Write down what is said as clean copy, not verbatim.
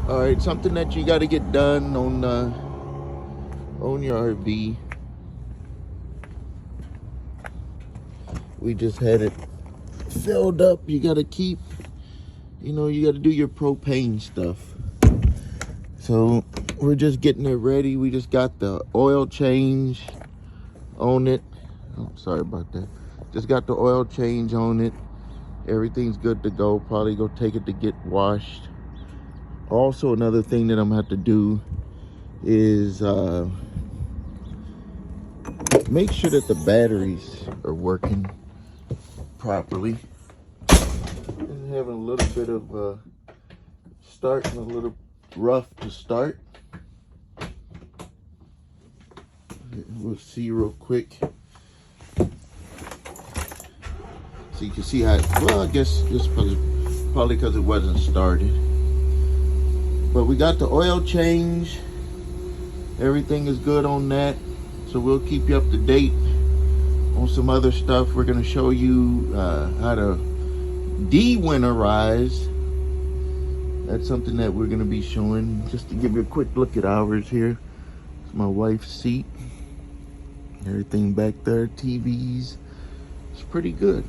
All right, something that you got to get done on your RV. We just had it filled up. You got to keep, you got to do your propane stuff. So we're just getting it ready. We just got the oil change on it. Oh, sorry about that. Just got the oil change on it. Everything's good to go. Probably go take it to get washed. Also, another thing that I'm gonna have to do is make sure that the batteries are working properly. And having a little bit of starting a little rough to start. We'll see real quick. So you can see how, well, I guess just probably because it wasn't started. But we got the oil change. Everything is good on that. So we'll keep you up to date on some other stuff. We're going to show you how to de-winterize. That's something that we're going to be showing. Just to give you a quick look at ours here. It's my wife's seat. Everything back there, TVs. It's pretty good.